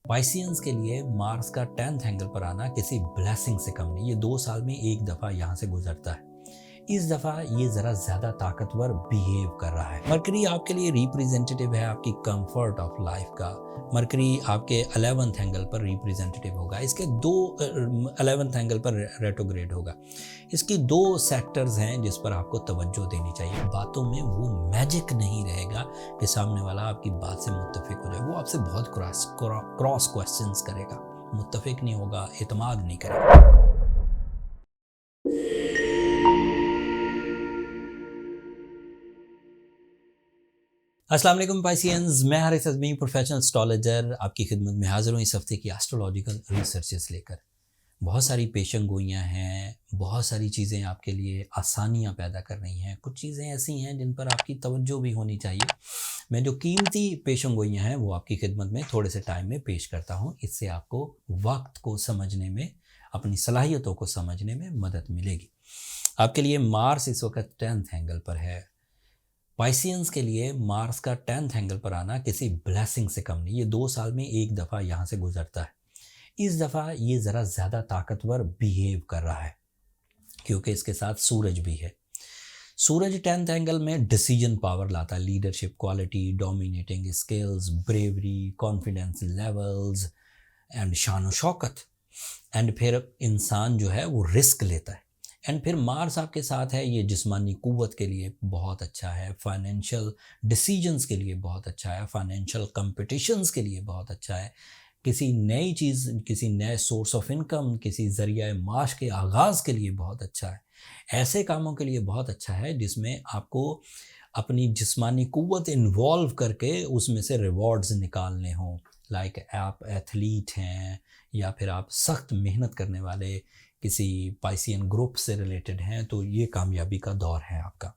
Pisceans के लिए Mars का 10th एंगल पर आना किसी ब्लेसिंग से कम नहीं। ये 2 साल में एक दफ़ा यहाँ से गुजरता है। इस दफ़ा ये ज़रा ज़्यादा ताकतवर बिहेव कर रहा है। मरकरी आपके लिए रिप्रेजेंटेटिव है आपकी कंफर्ट ऑफ लाइफ का। मरकरी आपके 11th एंगल पर रिप्रेजेंटेटिव होगा। इसके 11th एंगल पर रेट्रोग्रेड होगा। इसकी 2 सेक्टर्स हैं जिस पर आपको तवज्जो देनी चाहिए। बातों में वो मैजिक नहीं रहेगा कि सामने वाला आपकी बात से मुत्तफिक हो जाए। वो आपसे बहुत क्रॉस क्वेश्चंस करेगा, मुत्तफिक नहीं होगा, एतमाद नहीं करेगा। अस्सलाम वालेकुम पाइसियंस, मैं हारिस अज़मी प्रोफेशनल एस्ट्रोलॉजर आपकी खिदमत में हाज़िर हूँ इस हफ्ते की एस्ट्रोलॉजिकल रिसर्चेस लेकर। बहुत सारी पेशन गोइयाँ हैं, बहुत सारी चीज़ें आपके लिए आसानियाँ पैदा कर रही हैं। कुछ चीज़ें ऐसी हैं जिन पर आपकी तवज्जो भी होनी चाहिए। मैं जो कीमती पेशन गोइयाँ हैं वो आपकी खिदमत में थोड़े से टाइम में पेश करता हूँ। इससे आपको वक्त को समझने में, अपनी सलाहियतों को समझने में मदद मिलेगी। आपके लिए मार्स इस वक्त 10th एंगल पर है। पाइसियंस के लिए मार्स का 10th एंगल पर आना किसी ब्लेसिंग से कम नहीं। ये 2 साल में एक दफ़ा यहाँ से गुजरता है। इस दफ़ा ये ज़रा ज़्यादा ताकतवर बिहेव कर रहा है क्योंकि इसके साथ सूरज भी है। सूरज 10th एंगल में डिसीजन पावर लाता है, leadership quality, dominating skills, bravery, confidence levels and शान शौकत। एंड फिर इंसान जो है वो रिस्क लेता है। एंड फिर मार्स आपके साथ है, ये जिस्मानी क़ुव्वत के लिए बहुत अच्छा है, फाइनेंशियल डिसीजंस के लिए बहुत अच्छा है, फाइनेंशियल कंपटीशंस के लिए बहुत अच्छा है, किसी नई चीज़, किसी नए सोर्स ऑफ इनकम, किसी ज़रिया माश के आगाज़ के लिए बहुत अच्छा है। ऐसे कामों के लिए बहुत अच्छा है जिसमें आपको अपनी जिस्मानी क़ुव्वत इन्वॉल्व करके उसमें से रिवॉर्ड्स निकालने हों। लाइक आप एथलीट हैं या फिर आप सख्त मेहनत करने वाले किसी पाइसियन ग्रुप से रिलेटेड हैं, तो ये कामयाबी का दौर है आपका।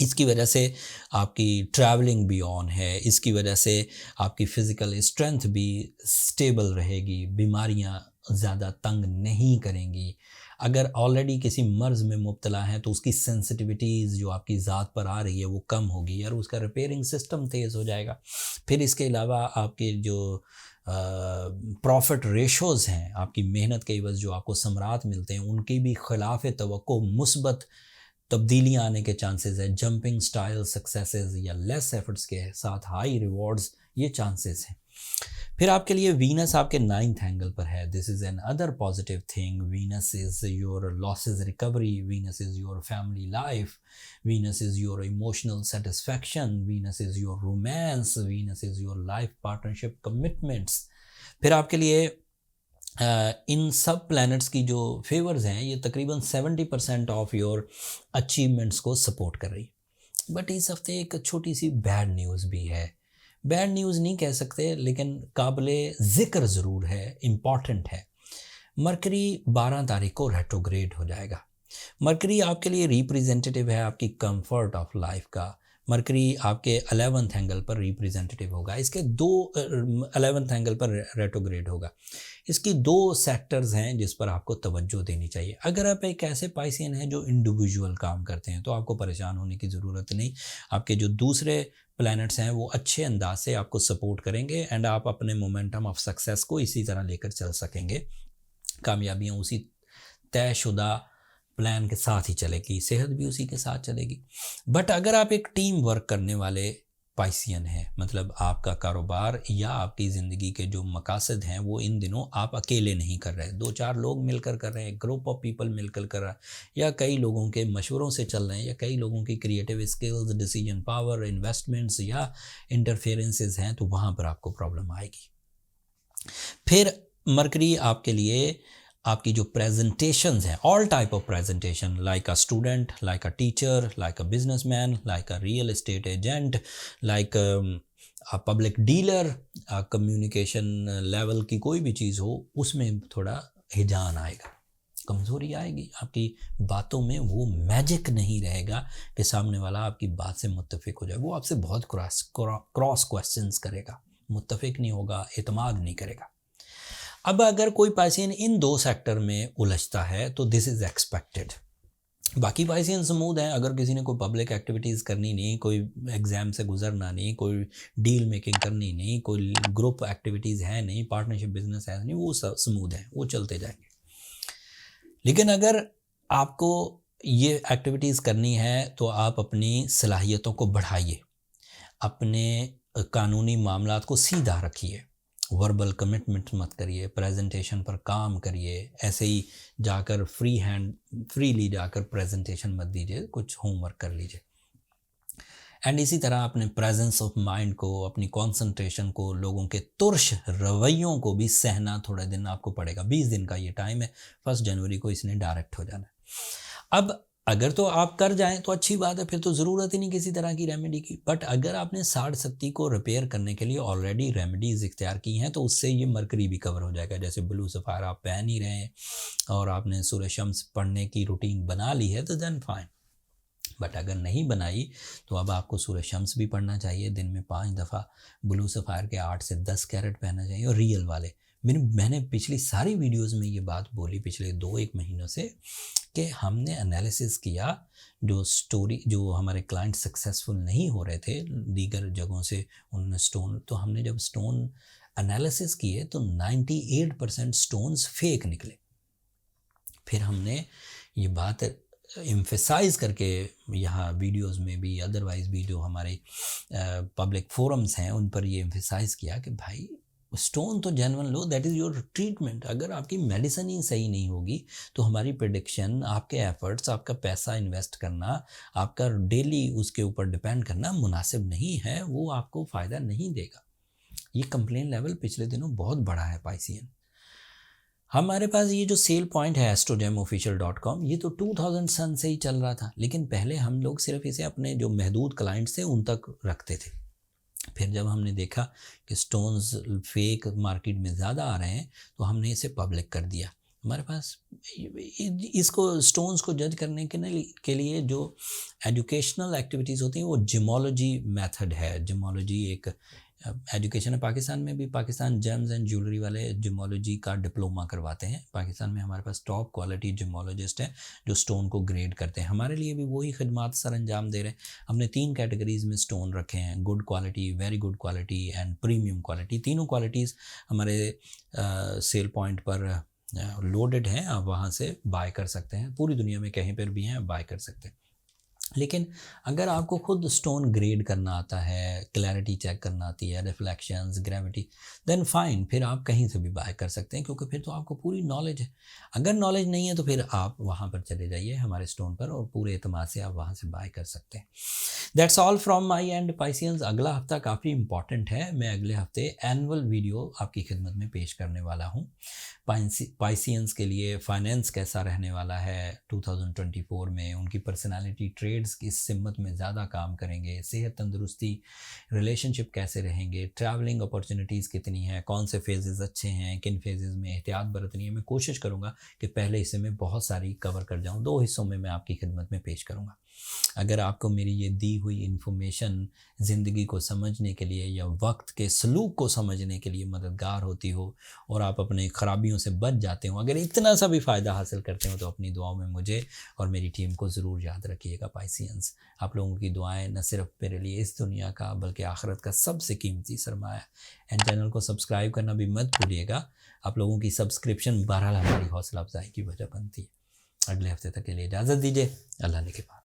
इसकी वजह से आपकी ट्रैवलिंग भी ऑन है, इसकी वजह से आपकी फ़िज़िकल स्ट्रेंथ भी स्टेबल रहेगी, बीमारियां ज़्यादा तंग नहीं करेंगी। अगर ऑलरेडी किसी मर्ज़ में मुब्तला हैं तो उसकी सेंसिटिविटीज़ जो आपकी ज़ात पर आ रही है वो कम होगी और उसका रिपेयरिंग सिस्टम तेज़ हो जाएगा। फिर इसके अलावा आपके जो प्रॉफिट रेशोज़ हैं, आपकी मेहनत के एवज़ जो आपको समरात मिलते हैं, उनकी भी खिलाफ़ तवक्को मुस्बत तब्दीलियाँ आने के चांसेस है। जंपिंग स्टाइल सक्सेसेस या लेस एफर्ट्स के साथ हाई रिवॉर्ड्स, ये चांसेस हैं। फिर आपके लिए वीनस आपके 9th एंगल पर है। This is an other positive thing. Venus is your losses recovery, Venus is your family life, Venus is your emotional satisfaction, Venus is your romance, Venus is your life partnership commitments. फिर आपके लिए इन सब planets की जो favours हैं ये तकरीबन 70% of your achievements को सपोर्ट कर रही है। बट इस हफ्ते एक छोटी सी बैड न्यूज़ भी है। बैड न्यूज़ नहीं कह सकते लेकिन काबिले ज़िक्र ज़रूर है, इम्पॉर्टेंट है। मरकरी 12 तारीख को रेट्रोग्रेड हो जाएगा। मरकरी आपके लिए रिप्रेजेंटेटिव है आपकी कंफर्ट ऑफ लाइफ का। मरकरी आपके 11th एंगल पर रिप्रेजेंटेटिव होगा। इसके 11th एंगल पर रेट्रोग्रेड होगा। इसकी 2 सेक्टर्स हैं जिस पर आपको तवज्जो देनी चाहिए। अगर आप एक ऐसे पाइसियन हैं जो इंडिविजुअल काम करते हैं तो आपको परेशान होने की ज़रूरत नहीं। आपके जो दूसरे प्लैनेट्स हैं वो अच्छे अंदाज से आपको सपोर्ट करेंगे एंड आप अपने मोमेंटम ऑफ सक्सेस को इसी तरह लेकर चल सकेंगे। कामयाबियाँ उसी तयशुदा प्लान के साथ ही चलेगी, सेहत भी उसी के साथ चलेगी। बट अगर आप एक टीम वर्क करने वाले पाइसियन हैं, मतलब आपका कारोबार या आपकी ज़िंदगी के जो मकासद हैं वो इन दिनों आप अकेले नहीं कर रहे, 2-4 लोग मिलकर कर रहे हैं, ग्रुप ऑफ पीपल मिलकर कर रहा है, या कई लोगों के मशवरों से चल रहे हैं, या कई लोगों की creative skills, decision power, investments या इंटरफेरेंसेस हैं, तो वहाँ पर आपको प्रॉब्लम आएगी। फिर मरकरी आपके लिए आपकी जो प्रेजेंटेशंस हैं, all type of presentation, like a student, like a teacher, like a businessman, like a real estate agent, like a public dealer, communication level की कोई भी चीज़ हो, उसमें थोड़ा हिजान आएगा, कमज़ोरी आएगी। आपकी बातों में वो मैजिक नहीं रहेगा कि सामने वाला आपकी बात से मुत्तफिक हो जाए। वो आपसे बहुत क्रॉस क्वेश्चंस करेगा, मुत्तफिक नहीं होगा, एतमाद नहीं करेगा। अब अगर कोई पाइसियन इन 2 सेक्टर में उलझता है तो दिस इज़ एक्सपेक्टेड। बाकी पाइसियन स्मूथ हैं। अगर किसी ने कोई पब्लिक एक्टिविटीज़ करनी नहीं, कोई एग्ज़ाम से गुजरना नहीं, कोई डील मेकिंग करनी नहीं, कोई ग्रुप एक्टिविटीज़ है नहीं, पार्टनरशिप बिजनेस है नहीं, वो सब स्मूथ है, वो चलते जाएंगे। लेकिन अगर आपको ये एक्टिविटीज़ करनी है तो आप अपनी सलाहियतों को बढ़ाइए, अपने कानूनी मामलात को सीधा रखिए, वर्बल कमिटमेंट मत करिए, प्रेजेंटेशन पर काम करिए, ऐसे ही जाकर फ्रीली जाकर प्रेजेंटेशन मत दीजिए, कुछ होमवर्क कर लीजिए। एंड इसी तरह अपने प्रेजेंस ऑफ माइंड को, अपनी कंसंट्रेशन को, लोगों के तुर्श रवैयों को भी सहना थोड़ा दिन आपको पड़ेगा। 20 दिन का ये टाइम है, 1 जनवरी को इसने डायरेक्ट हो जाना है। अब अगर तो आप कर जाएं तो अच्छी बात है, फिर तो ज़रूरत ही नहीं किसी तरह की रेमेडी की। बट अगर आपने 60-70 को रिपेयर करने के लिए ऑलरेडी रेमेडीज़ इख्तियार की हैं तो उससे ये मरकरी भी कवर हो जाएगा। जैसे ब्लू सफ़ायर आप पहन ही रहे हैं और आपने सूरज शम्स पढ़ने की रूटीन बना ली है तो देन फाइन। बट अगर नहीं बनाई तो अब आपको सूरज शम्स भी पढ़ना चाहिए, दिन में 5 दफ़ा ब्लू सफ़ायर के 8 से 10 कैरेट पहनना चाहिए, और रियल वाले। मैंने पिछली सारी वीडियोस में ये बात बोली पिछले 2-1 महीनों से कि हमने एनालिसिस किया जो हमारे क्लाइंट सक्सेसफुल नहीं हो रहे थे दीगर जगहों से, उन्होंने स्टोन, तो हमने जब स्टोन एनालिसिस किए तो 98% स्टोन्स फेक निकले। फिर हमने ये बात एम्फेसाइज करके यहाँ वीडियोस में भी, अदरवाइज़ भी जो हमारे पब्लिक फोरम्स हैं उन पर ये एम्फेसाइज किया कि भाई स्टोन तो genuine low, that is your treatment. अगर आपकी मेडिसिन ही सही नहीं होगी तो हमारी प्रेडिक्शन, आपके एफर्ट्स, आपका पैसा इन्वेस्ट करना, आपका डेली उसके ऊपर डिपेंड करना मुनासिब नहीं है, वो आपको फ़ायदा नहीं देगा। ये कंप्लेन लेवल पिछले दिनों बहुत बड़ा है पाइसियन। हमारे पास ये जो सेल पॉइंट है astrogemofficial.com, ये तो 2000 सन से ही चल रहा था, लेकिन पहले हम लोग सिर्फ इसे अपने जो महदूद क्लाइंट्स थे उन तक रखते थे। फिर जब हमने देखा कि स्टोन्स फेक मार्केट में ज़्यादा आ रहे हैं तो हमने इसे पब्लिक कर दिया। हमारे पास इसको स्टोन्स को जज करने के लिए जो एजुकेशनल एक्टिविटीज़ होती हैं वो जिमोलॉजी मेथड है। जिमोलॉजी एक एजुकेशन है, पाकिस्तान में भी पाकिस्तान जेम्स एंड ज्वेलरी वाले जिमोलॉजी का डिप्लोमा करवाते हैं। पाकिस्तान में हमारे पास टॉप क्वालिटी जिमोलॉजिस्ट हैं जो स्टोन को ग्रेड करते हैं। हमारे लिए भी वही खिदमात सर अंजाम दे रहे हैं। हमने 3 कैटेगरीज़ में स्टोन रखे हैं, good quality, very good quality and premium quality. तीनों क्वालिटीज़ हमारे सेल पॉइंट पर लोडेड हैं, आप वहाँ से बाय कर सकते हैं। पूरी दुनिया में कहीं पर भी हैं, बाय कर सकते हैं। लेकिन अगर आपको खुद स्टोन ग्रेड करना आता है, क्लैरिटी चेक करना आती है, रिफ्लेक्शंस, ग्रेविटी, देन फाइन, फिर आप कहीं से भी बाय कर सकते हैं, क्योंकि फिर तो आपको पूरी नॉलेज है। अगर नॉलेज नहीं है तो फिर आप वहाँ पर चले जाइए हमारे स्टोन पर, और पूरे एतमाद से आप वहाँ से बाय कर सकते हैं। That's all from my and Pisceans. अगला हफ्ता काफ़ी इंपॉर्टेंट है। मैं अगले हफ्ते एनुअल वीडियो आपकी खिदमत में पेश करने वाला हूँ। पाइसियंस के लिए फाइनेंस कैसा रहने वाला है 2024 में, उनकी पर्सनालिटी ट्रेड्स किस सिमत में ज़्यादा काम करेंगे, सेहत तंदुरुस्ती, रिलेशनशिप कैसे रहेंगे, ट्रैवलिंग अपॉर्चुनिटीज़ कितनी हैं, कौन से फेजेस अच्छे हैं, किन फेजेस में एहतियात बरतनी है। मैं कोशिश करूँगा कि पहले हिस्से में बहुत सारी कवर कर जाऊँ, 2 हिस्सों में मैं आपकी खिदमत में पेश करूँगा। अगर आपको मेरी ये दी हुई इन्फॉर्मेशन ज़िंदगी को समझने के लिए या वक्त के सलूक को समझने के लिए मददगार होती हो और आप अपने ख़राबियों से बच जाते हो, अगर इतना सा भी फ़ायदा हासिल करते हो, तो अपनी दुआओं में मुझे और मेरी टीम को ज़रूर याद रखिएगा। पाइसियंस, आप लोगों की दुआएं न सिर्फ मेरे लिए इस दुनिया का बल्कि आखिरत का सबसे कीमती सरमाया है। एंड चैनल को सब्सक्राइब करना भी मत भूलिएगा। आप लोगों की सब्सक्रिप्शन बहरहाल हमारी हौसला अफजाई की वजह बनती है। अगले हफ्ते तक के लिए इजाज़त दीजिए। अल्लाह ने के बाद।